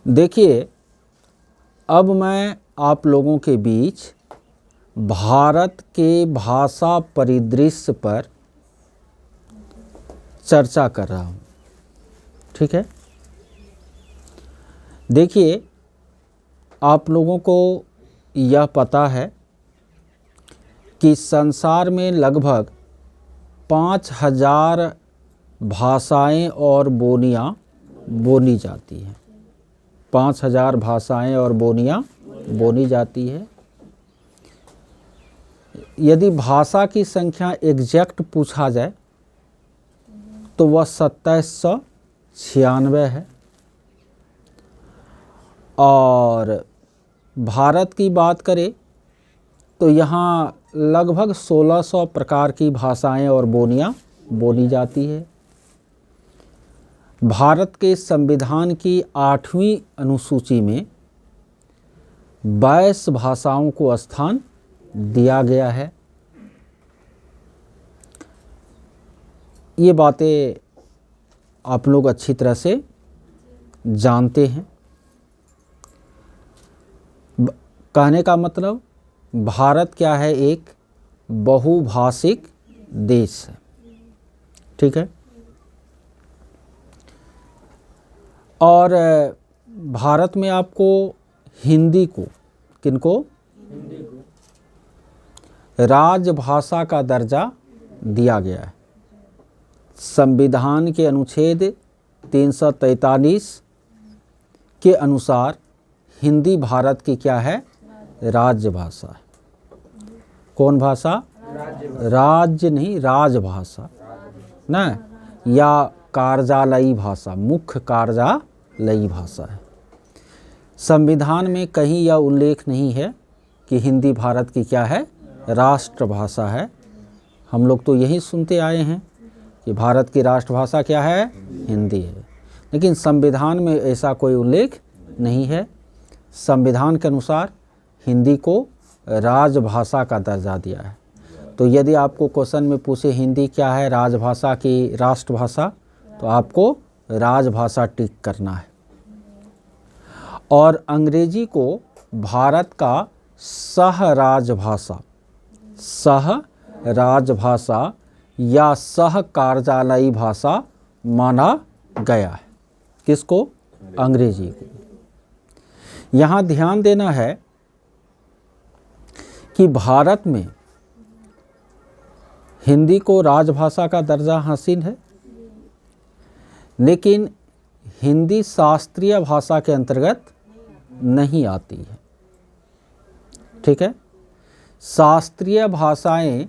देखिए, अब मैं आप लोगों के बीच भारत के भाषा परिदृश्य पर चर्चा कर रहा हूँ। ठीक है। देखिए, आप लोगों को यह पता है कि संसार में लगभग 5000 भाषाएं और बोलियां बोली जाती हैं। 5000 भाषाएं और बोलियां बोली जाती है। यदि भाषा की संख्या एग्जैक्ट पूछा जाए तो वह 2796 है। और भारत की बात करें तो यहाँ लगभग 1600 प्रकार की भाषाएं और बोलियां बोली जाती है। भारत के संविधान की 8वीं अनुसूची में 22 भाषाओं को स्थान दिया गया है। ये बातें आप लोग अच्छी तरह से जानते हैं। कहने का मतलब भारत क्या है, एक बहुभाषिक देश है। ठीक है। और भारत में आपको हिंदी को, किनको, राजभाषा का दर्जा दिया गया है। संविधान के अनुच्छेद 343 के अनुसार हिंदी भारत की क्या है, राजभाषा है। कौन भाषा? राज्य नहीं, राजभाषा ना, या कार्यालयी भाषा, मुख्य कार्यालयी भाषा है। संविधान में कहीं यह उल्लेख नहीं है कि हिंदी भारत की क्या है, राष्ट्रभाषा है। हम लोग तो यही सुनते आए हैं कि भारत की राष्ट्रभाषा क्या है, हिंदी है। लेकिन संविधान में ऐसा कोई उल्लेख नहीं है। संविधान के अनुसार हिंदी को राजभाषा का दर्जा दिया है। तो यदि आपको क्वेश्चन में पूछे हिंदी क्या है, राजभाषा की राष्ट्रभाषा, तो आपको राजभाषा टिक करना है। और अंग्रेजी को भारत का सह राजभाषा या सह कार्यालयी भाषा माना गया है। किसको? अंग्रेजी को। यहाँ ध्यान देना है कि भारत में हिंदी को राजभाषा का दर्जा हासिल है, लेकिन हिंदी शास्त्रीय भाषा के अंतर्गत नहीं आती है। ठीक है। शास्त्रीय भाषाएं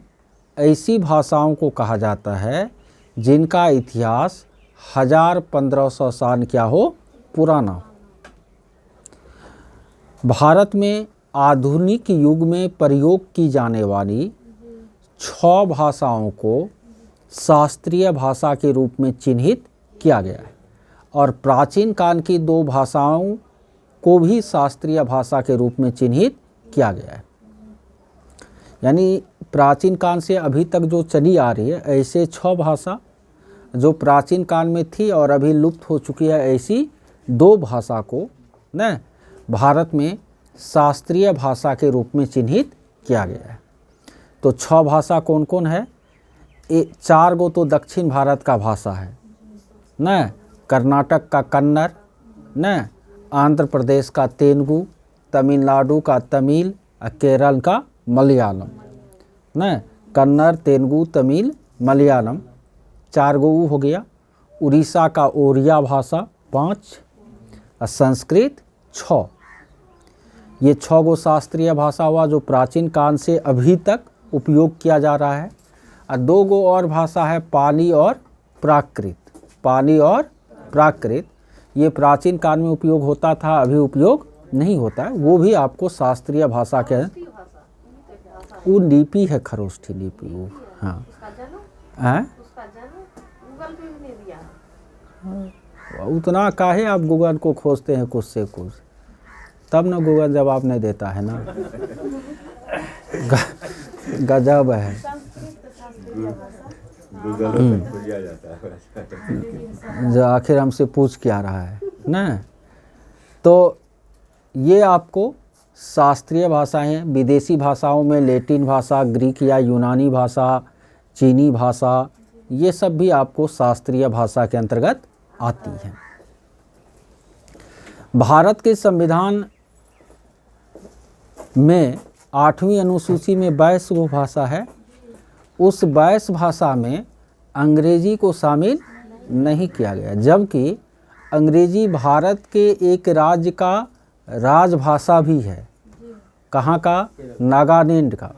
ऐसी भाषाओं को कहा जाता है जिनका इतिहास 1000-1500 साल क्या हो, पुराना हो। भारत में आधुनिक युग में प्रयोग की जाने वाली 6 भाषाओं को शास्त्रीय भाषा के रूप में चिन्हित किया गया है, और प्राचीन काल की 2 भाषाओं को भी शास्त्रीय भाषा के रूप में चिन्हित किया गया है। यानी प्राचीन काल से अभी तक जो चली आ रही है, ऐसे 6 भाषा जो प्राचीन काल में थी और अभी लुप्त हो चुकी है, ऐसी 2 भाषा को न भारत में शास्त्रीय भाषा के रूप में चिन्हित किया गया है। तो 6 भाषा कौन कौन है? 4 गो तो दक्षिण भारत का भाषा है न, कर्नाटक का कन्नड़ न, आंध्र प्रदेश का तेलुगु, तमिलनाडु का तमिल, केरल का मलयालम न। कन्नड़, तेलुगु, तमिल, मलयालम 4 गो हो गया। उड़ीसा का ओड़िया भाषा 5, और संस्कृत 6। ये 6 गो शास्त्रीय भाषा हुआ जो प्राचीन काल से अभी तक उपयोग किया जा रहा है। और 2 गो और भाषा है, पाली और प्राकृत। पाली और प्राकृत ये प्राचीन काल में उपयोग होता था, अभी उपयोग नहीं होता है। वो भी आपको शास्त्रीय भाषा के, वो लिपि है, खरोष्ठी लिपि वो। हाँ उतना काहे आप गूगल को खोजते हैं कुछ से कुछ, तब ना गूगल जवाब नहीं देता है ना। गजब है। जो आखिर हमसे पूछ क्या रहा है ना। तो ये आपको शास्त्रीय भाषाएं हैं। विदेशी भाषाओं में लैटिन भाषा, ग्रीक या यूनानी भाषा, चीनी भाषा, ये सब भी आपको शास्त्रीय भाषा के अंतर्गत आती हैं। भारत के संविधान में 8वीं अनुसूची में 22 भाषा है। उस 22 भाषा में अंग्रेजी को शामिल नहीं किया गया, जबकि अंग्रेजी भारत के एक राज्य का राजभाषा भी है। कहाँ का? नागालैंड का।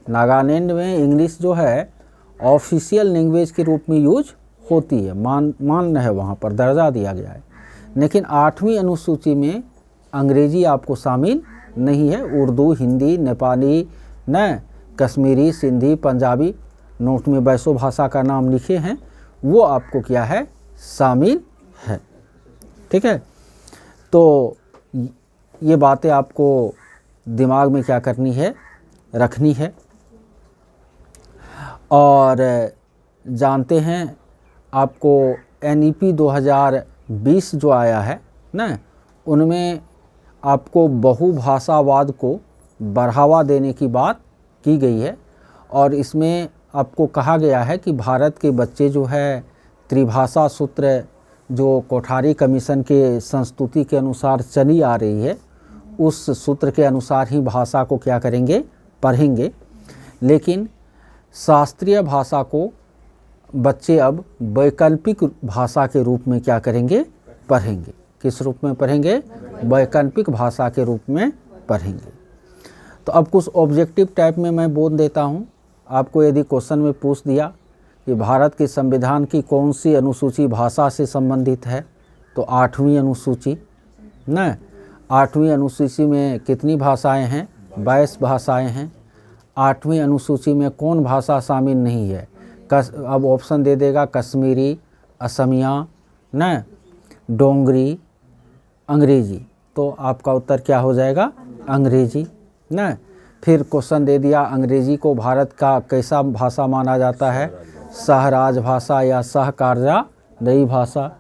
नागालैंड में इंग्लिश जो है ऑफिशियल लैंग्वेज के रूप में यूज होती है, मान्य है, वहाँ पर दर्जा दिया गया है। लेकिन 8वीं अनुसूची में अंग्रेजी आपको शामिल नहीं है। उर्दू, हिंदी, नेपाली, न कश्मीरी, सिंधी, पंजाबी, नोट में 22 भाषा का नाम लिखे हैं, वो आपको क्या है? शामिल है। ठीक है, तो ये बातें आपको दिमाग में क्या करनी है? रखनी है। और जानते हैं आपको NEP 2020 जो आया है ना, उनमें आपको बहुभाषावाद को बढ़ावा देने की बात की गई है। और इसमें आपको कहा गया है कि भारत के बच्चे जो है त्रिभाषा सूत्र जो कोठारी कमीशन के संस्तुति के अनुसार चली आ रही है, उस सूत्र के अनुसार ही भाषा को क्या करेंगे? पढ़ेंगे। लेकिन शास्त्रीय भाषा को बच्चे अब वैकल्पिक भाषा के रूप में क्या करेंगे? पढ़ेंगे। किस रूप में पढ़ेंगे? वैकल्पिक भाषा के रूप में पढ़ेंगे। तो अब कुछ ऑब्जेक्टिव टाइप में मैं बोल देता हूँ। आपको यदि क्वेश्चन में पूछ दिया कि भारत के संविधान की कौन सी अनुसूची भाषा से संबंधित है, तो 8वीं अनुसूची न। 8वीं अनुसूची में कितनी भाषाएं हैं? 22 भाषाएं हैं। 8वीं अनुसूची में कौन भाषा शामिल नहीं है? अब ऑप्शन दे देगा कश्मीरी, असमिया, न डोंगरी, अंग्रेजी। तो आपका उत्तर क्या हो जाएगा? अंग्रेजी न। फिर क्वेश्चन दे दिया अंग्रेजी को भारत का कैसा भाषा माना जाता है? सहराज भाषा या सहकार्यदायी भाषा।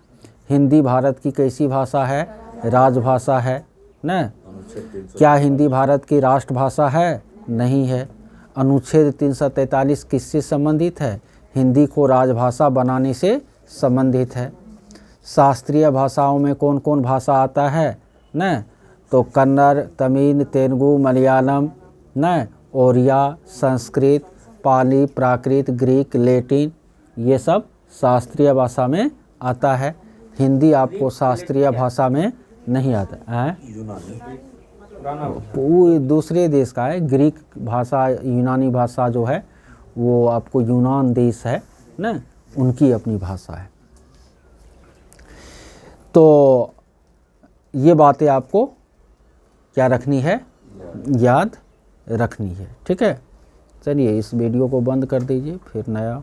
हिंदी भारत की कैसी भाषा है? राजभाषा है न। क्या हिंदी भारत की राष्ट्रभाषा है? नहीं है। अनुच्छेद 343 किससे संबंधित है? हिंदी को राजभाषा बनाने से संबंधित है। शास्त्रीय भाषाओं में कौन कौन भाषा आता है न? तो कन्नड़, तमिल, तेलुगु, मलयालम न, ओरिया, संस्कृत, पाली, प्राकृत, ग्रीक, लैटिन, ये सब शास्त्रीय भाषा में आता है। हिंदी आपको शास्त्रीय भाषा में नहीं आता है। वो दूसरे देश का है। ग्रीक भाषा, यूनानी भाषा जो है वो आपको यूनान देश है न, उनकी अपनी भाषा है। तो ये बातें आपको क्या रखनी है? याद रखनी है। ठीक है, चलिए इस वीडियो को बंद कर दीजिए, फिर नया